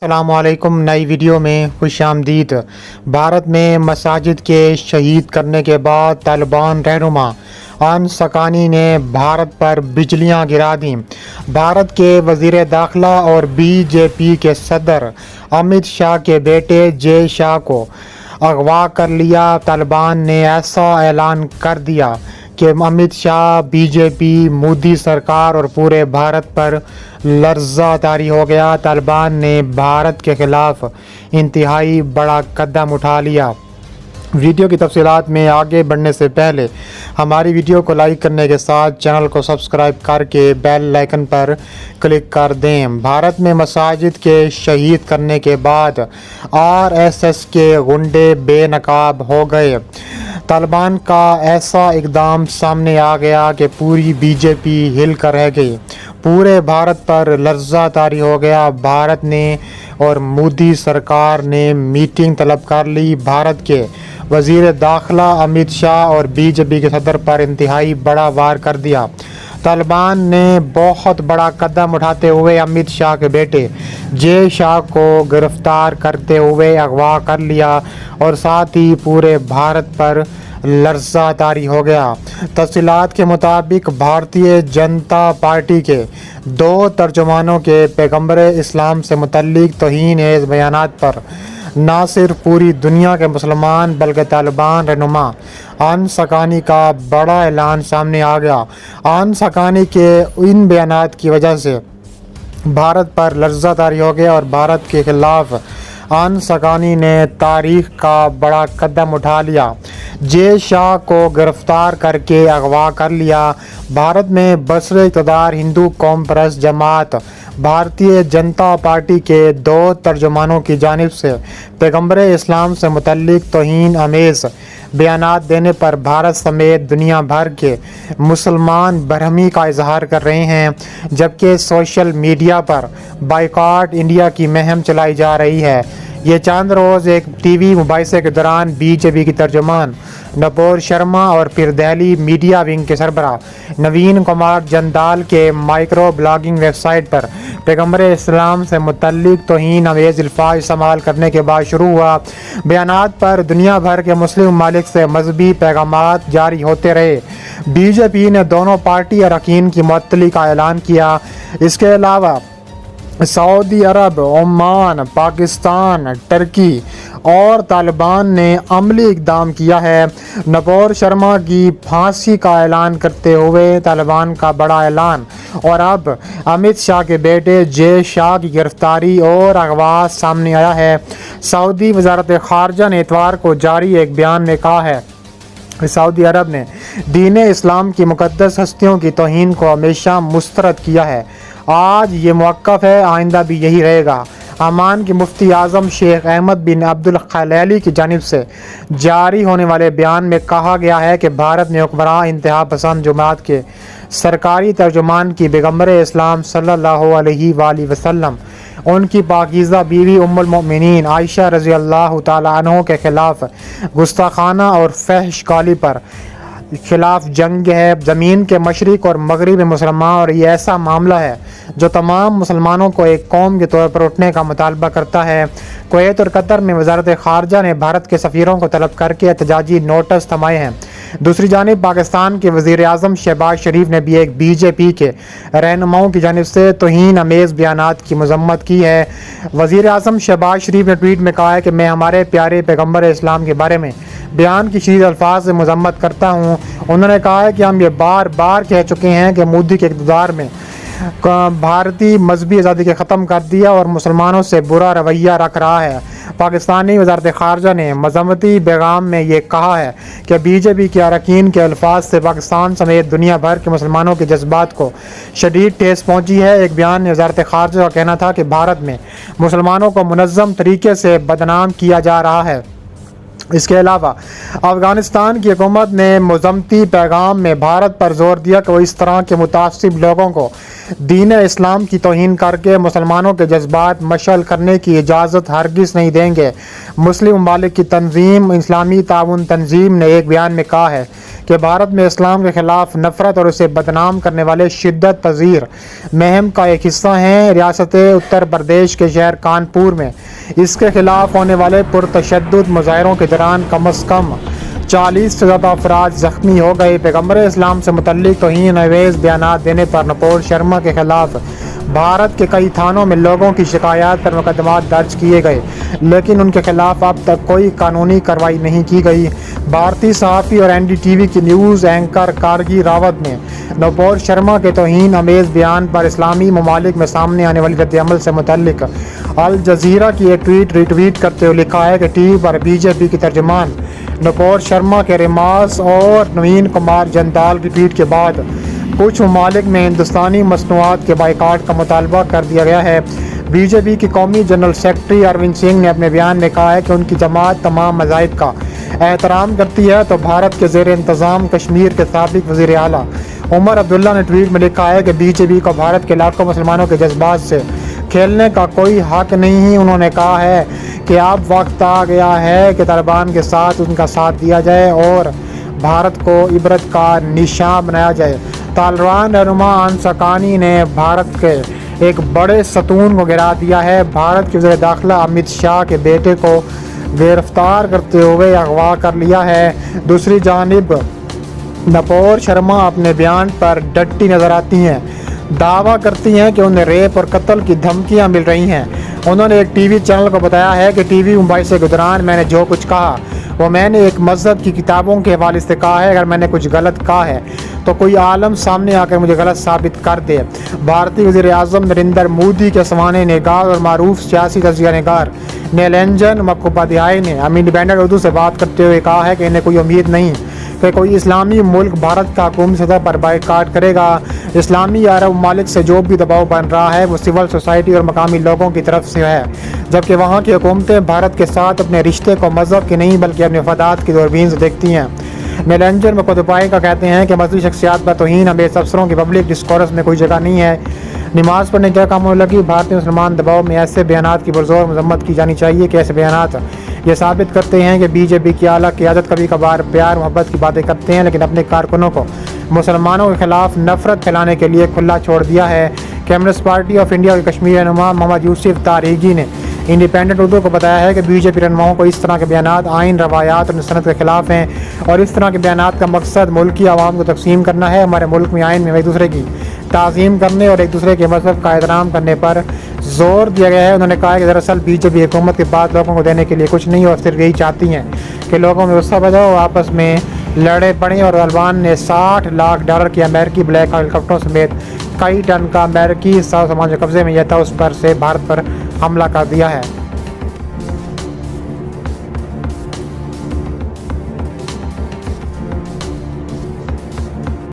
السلام علیکم، نئی ویڈیو میں خوش آمدید۔ بھارت میں مساجد کے شہید کرنے کے بعد طالبان رہنما انس حقانی نے بھارت پر بجلیاں گرا دیں۔ بھارت کے وزیر داخلہ اور بی جے پی کے صدر امت شاہ کے بیٹے جے شاہ کو اغوا کر لیا۔ طالبان نے ایسا اعلان کر دیا کہ امت شاہ، بی جے پی، مودی سرکار اور پورے بھارت پر لرزہ طاری ہو گیا۔ طالبان نے بھارت کے خلاف انتہائی بڑا قدم اٹھا لیا۔ ویڈیو کی تفصیلات میں آگے بڑھنے سے پہلے ہماری ویڈیو کو لائک کرنے کے ساتھ چینل کو سبسکرائب کر کے بیل آئیکن پر کلک کر دیں۔ بھارت میں مساجد کے شہید کرنے کے بعد آر ایس ایس کے غنڈے بے نقاب ہو گئے۔ طالبان کا ایسا اقدام سامنے آ گیا کہ پوری بی جے پی ہل کر رہ گئی، پورے بھارت پر لرزہ طاری ہو گیا۔ بھارت نے اور مودی سرکار نے میٹنگ طلب کر لی۔ بھارت کے وزیر داخلہ امت شاہ اور بی جے پی کے صدر پر انتہائی بڑا وار کر دیا۔ طالبان نے بہت بڑا قدم اٹھاتے ہوئے امت شاہ کے بیٹے جے شاہ کو گرفتار کرتے ہوئے اغوا کر لیا اور ساتھ ہی پورے بھارت پر لرزہ طاری ہو گیا۔ تفصیلات کے مطابق بھارتیہ جنتا پارٹی کے دو ترجمانوں کے پیغمبر اسلام سے متعلق توہین آمیز بیانات پر نہ صرف پوری دنیا کے مسلمان بلکہ طالبان رہنما انس حقانی کا بڑا اعلان سامنے آ گیا۔ انس حقانی کے ان بیانات کی وجہ سے بھارت پر لرزہ طاری ہو گیا اور بھارت کے خلاف انس حقانی نے تاریخ کا بڑا قدم اٹھا لیا۔ جے شاہ کو گرفتار کر کے اغوا کر لیا۔ بھارت میں برسر اقتدار ہندو قوم پرست جماعت بھارتیہ جنتا پارٹی کے دو ترجمانوں کی جانب سے پیغمبر اسلام سے متعلق توہین آمیز بیانات دینے پر بھارت سمیت دنیا بھر کے مسلمان برہمی کا اظہار کر رہے ہیں، جبکہ سوشل میڈیا پر بائیکاٹ انڈیا کی مہم چلائی جا رہی ہے۔ یہ چند روز ایک ٹی وی مباحثے کے دوران بی جے پی کی ترجمان نپور شرما اور پھر دہلی میڈیا ونگ کے سربراہ نوین کمار جندال کے مائکرو بلاگنگ ویب سائٹ پر پیغمبر اسلام سے متعلق توہین آمیز الفاظ استعمال کرنے کے بعد شروع ہوا۔ بیانات پر دنیا بھر کے مسلم ممالک سے مذہبی پیغامات جاری ہوتے رہے۔ بی جے پی نے دونوں پارٹی اراکین کی معطلی کا اعلان کیا۔ اس کے علاوہ سعودی عرب، عمان، پاکستان، ترکی اور طالبان نے عملی اقدام کیا ہے۔ نپور شرما کی پھانسی کا اعلان کرتے ہوئے طالبان کا بڑا اعلان، اور اب امت شاہ کے بیٹے جے شاہ کی گرفتاری اور اغوا سامنے آیا ہے۔ سعودی وزارت خارجہ نے اتوار کو جاری ایک بیان میں کہا ہے کہ سعودی عرب نے دین اسلام کی مقدس ہستیوں کی توہین کو ہمیشہ مسترد کیا ہے۔ آج یہ موقف ہے، آئندہ بھی یہی رہے گا۔ عمان کے مفتی اعظم شیخ احمد بن عبد الخلیلی کی جانب سے جاری ہونے والے بیان میں کہا گیا ہے کہ بھارت نے حکمراں انتہا پسند جماعت کے سرکاری ترجمان کی پیغمبر اسلام صلی اللہ علیہ وآلہ وسلم، ان کی پاکیزہ بیوی ام المؤمنین عائشہ رضی اللہ تعالیٰ عنہ کے خلاف گستاخانہ اور فحش گالی پر خلاف جنگ ہے۔ زمین کے مشرق اور مغرب میں مسلمان، اور یہ ایسا معاملہ ہے جو تمام مسلمانوں کو ایک قوم کے طور پر اٹھنے کا مطالبہ کرتا ہے۔ کویت اور قطر میں وزارت خارجہ نے بھارت کے سفیروں کو طلب کر کے احتجاجی نوٹس تھمائے ہیں۔ دوسری جانب پاکستان کے وزیر اعظم شہباز شریف نے بھی ایک بی جے پی کے رہنماؤں کی جانب سے توہین آمیز بیانات کی مذمت کی ہے۔ وزیر اعظم شہباز شریف نے ٹویٹ میں کہا ہے کہ میں ہمارے پیارے پیغمبر اسلام کے بارے میں بیان کی شدید الفاظ سے مذمت کرتا ہوں۔ انہوں نے کہا ہے کہ ہم یہ بار بار کہہ چکے ہیں کہ مودی کے اقتدار میں بھارتی مذہبی آزادی کے ختم کر دیا اور مسلمانوں سے برا رویہ رکھ رہا ہے۔ پاکستانی وزارت خارجہ نے مذمتی پیغام میں یہ کہا ہے کہ بی جے پی کے اراکین کے الفاظ سے پاکستان سمیت دنیا بھر کے مسلمانوں کے جذبات کو شدید ٹھیس پہنچی ہے۔ ایک بیان میں وزارت خارجہ کا کہنا تھا کہ بھارت میں مسلمانوں کو منظم طریقے سے بدنام کیا جا رہا ہے۔ اس کے علاوہ افغانستان کی حکومت نے مذمتی پیغام میں بھارت پر زور دیا کہ وہ اس طرح کے متعصب لوگوں کو دین اسلام کی توہین کر کے مسلمانوں کے جذبات مشعل کرنے کی اجازت ہرگز نہیں دیں گے۔ مسلم ممالک کی تنظیم اسلامی تعاون تنظیم نے ایک بیان میں کہا ہے کہ بھارت میں اسلام کے خلاف نفرت اور اسے بدنام کرنے والے شدت پذیر مہم کا ایک حصہ ہیں۔ ریاست اتر پردیش کے شہر کانپور میں اس کے خلاف ہونے والے پرتشدد مظاہروں کے دوران کم از کم 40 سے زیادہ افراد زخمی ہو گئے۔ پیغمبر اسلام سے متعلق توہین آمیز بیانات دینے پر نپور شرما کے خلاف بھارت کے کئی تھانوں میں لوگوں کی شکایات پر مقدمات درج کیے گئے، لیکن ان کے خلاف اب تک کوئی قانونی کارروائی نہیں کی گئی۔ بھارتی صحافی اور NDTV کی نیوز اینکر کارگی راوت نے نپور شرما کے توہین آمیز بیان پر اسلامی ممالک میں سامنے آنے والی رد عمل سے متعلق الجزیرہ کی ایک ٹویٹ ریٹویٹ کرتے ہوئے لکھا ہے کہ TV پر BJP کی ترجمان نپور شرما کے ریمارکس اور نوین کمار جندال کی ٹویٹ کے بعد کچھ ممالک میں ہندوستانی مصنوعات کے بائیکاٹ کا مطالبہ کر دیا گیا ہے۔ BJP کی قومی جنرل سیکرٹری اروند سنگھ نے اپنے بیان میں کہا ہے کہ ان کی جماعت تمام مذاہب کا احترام کرتی ہے، تو بھارت کے زیر انتظام کشمیر کے سابق وزیر اعلیٰ عمر عبداللہ نے ٹویٹ میں لکھا ہے کہ BJP کو بھارت کے لاکھوں مسلمانوں کے جذبات سے کھیلنے کا کوئی حق نہیں۔ انہوں نے کہا ہے کہ اب وقت آ گیا ہے کہ طالبان کے ساتھ ان کا ساتھ دیا جائے اور بھارت کو عبرت کا نشان بنایا جائے۔ طالبان رہنما انصکانی نے بھارت کے ایک بڑے ستون کو گرا دیا ہے۔ بھارت کے وزیر داخلہ امت شاہ کے بیٹے کو گرفتار کرتے ہوئے اغوا کر لیا ہے۔ دوسری جانب نپور شرما اپنے بیان پر ڈٹی نظر آتی ہیں، دعویٰ کرتی ہیں کہ انہیں ریپ اور قتل کی دھمکیاں مل رہی ہیں۔ انہوں نے ایک TV چینل کو بتایا ہے کہ TV مباحثے کے دوران میں نے جو کچھ کہا وہ میں نے ایک مذہب کی کتابوں کے حوالے سے کہا ہے۔ اگر میں نے کچھ غلط کہا ہے تو کوئی عالم سامنے آ کر مجھے غلط ثابت کر دے۔ بھارتی وزیر اعظم نریندر مودی کے سوانح نگار اور معروف سیاسی تجزیہ نگار نیلنجن مکھوپادھیائے نے ہم انڈیپینڈنٹ اردو سے بات کرتے ہوئے کہا ہے کہ انہیں کوئی امید نہیں کہ کوئی اسلامی ملک بھارت کا حکومتی سطح پر بائیکاٹ کرے گا۔ اسلامی عرب ممالک سے جو بھی دباؤ بن رہا ہے وہ سول سوسائٹی اور مقامی لوگوں کی طرف سے ہے، جبکہ وہاں کی حکومتیں بھارت کے ساتھ اپنے رشتے کو مذہب کی نہیں بلکہ اپنے مفادات کی دوربین سے دیکھتی ہیں۔ نیلنجن مکھوپادھیائے کا کہتے ہیں کہ مذہبی شخصیات پر توہین آمیز افسروں کی پبلک ڈسکورس میں کوئی جگہ نہیں ہے۔ نماز پڑھنے کیا کام ہونے لگی؟ بھارتی مسلمان دباؤ میں ایسے بیانات کی پرزور مذمت کی جانی چاہیے کہ ایسے بیانات یہ ثابت کرتے ہیں کہ BJP کی اعلیٰ قیادت کبھی کبھار پیار محبت کی باتیں کرتے ہیں لیکن اپنے کارکنوں کو مسلمانوں کے خلاف نفرت پھیلانے کے لیے کھلا چھوڑ دیا ہے۔ کمیونسٹ پارٹی آف انڈیا کے کشمیر رہنما محمد یوسف تاریگی نے انڈیپینڈنٹ اردو کو بتایا ہے کہ BJP رہنماؤں کو اس طرح کے بیانات آئین، روایات اور سنت کے خلاف ہیں اور اس طرح کے بیانات کا مقصد ملکی عوام کو تقسیم کرنا ہے۔ ہمارے ملک میں آئین میں ایک دوسرے کی تعظیم کرنے اور ایک دوسرے کے مذہب کا احترام کرنے پر زور دیا گیا ہے۔ انہوں نے کہا کہ دراصل BJP حکومت کے بعد لوگوں کو دینے کے لیے کچھ نہیں اور صرف یہی چاہتی ہیں کہ لوگوں میں غصہ پیدا ہو، آپس میں لڑے پڑیں، اور طالبان نے $60 لاکھ کے امریکی بلیک ہیلی کاپٹروں سمیت کئی ٹن کا امریکی ساز سامان جو قبضے میں یہ تھا اس پر سے بھارت پر حملہ کر دیا ہے۔